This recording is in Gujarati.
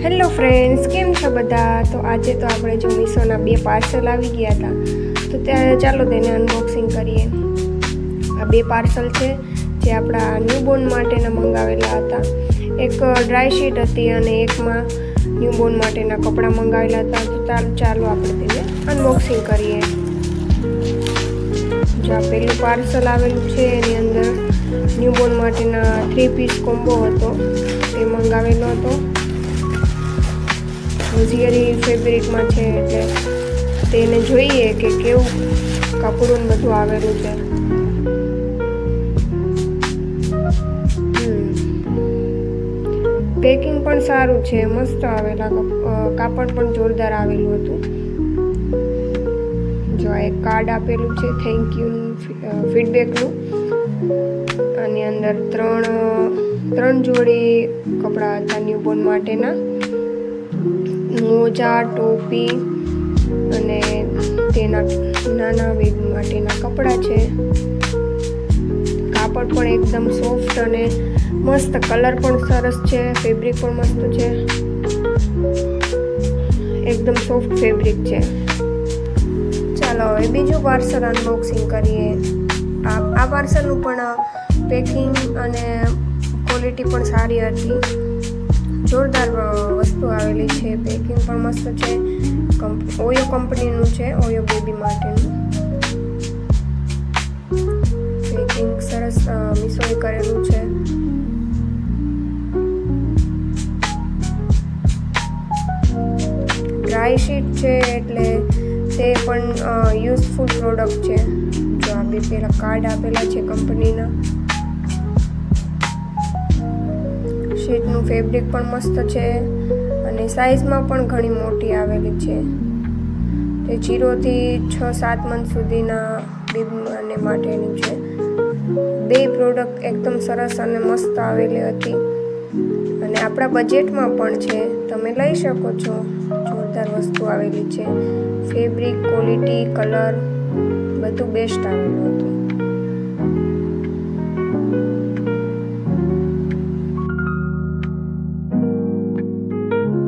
હેલો ફ્રેન્ડ્સ, કેમ છો બધા? તો આજે તો આપણે જો મીશોના 2 પાર્સલ આવી ગયા હતા, તો ત્યારે ચાલો તેને અનબોક્સિંગ કરીએ. આ 2 પાર્સલ છે જે આપણા ન્યૂબોર્ન માટેના મંગાવેલા હતા. એક ડ્રાય શીટ હતી અને એકમાં ન્યૂબોર્ન માટેના કપડાં મંગાવેલા હતા. તો ચાલો આપણે તેને અનબોક્સિંગ કરીએ. જો આ પહેલું પાર્સલ આવેલું છે એની અંદર ન્યૂબોર્ન માટેના 3 પીસ કોમ્બો હતો, તે મંગાવેલો હતો. હોઝિયરી ફેબ્રિકમાં છે એટલે તેને જોઈએ કે કેવું કપડું બધું આવેલું છે. પેકિંગ પણ સારું છે, મસ્ત આવેલા, કાપડ પણ જોરદાર આવેલું હતું. જો આ એક કાર્ડ આપેલું છે થેન્ક યુ ફીડબેકનું. આની અંદર ત્રણ જોડી કપડાં હતા ન્યૂબોર્ન માટેના. મોજા, ટોપી અને તેના નાના બેબી માટેના કપડાં છે. કાપડ પણ એકદમ સોફ્ટ અને મસ્ત, કલર પણ સરસ છે, ફેબ્રિક પણ મસ્ત છે, એકદમ સોફ્ટ ફેબ્રિક છે. ચાલો હવે બીજું પાર્સલ અનબોક્સિંગ કરીએ. આ પાર્સલનું પણ પેકિંગ અને ક્વોલિટી પણ સારી હતી. જોરદાર વસ્તુ આવેલી છે, પેકિંગ પણ મસ્ત છે. ઓયો કંપનીનું છે, ઓયો બેબી માટેનું. પેકિંગ સરસ મીશોએ કરેલું છે. ડ્રાય શીટ છે એટલે તે પણ યુઝફુલ પ્રોડક્ટ છે. જો આ બે પેલા કાર્ડ આપેલા છે કંપનીના. શીટનું ફેબ્રિક પણ મસ્ત છે અને સાઇઝમાં પણ ઘણી મોટી આવેલી છે. તે 0 થી 6-7 મંથ સુધીના બેબી માટેની છે. 2 પ્રોડક્ટ એકદમ સરસ અને મસ્ત આવેલી હતી અને આપણા બજેટમાં પણ છે, તમે લઈ શકો છો. જોરદાર વસ્તુ આવેલી છે. ફેબ્રિક, ક્વોલિટી, કલર બધું બેસ્ટ આવેલું હતું.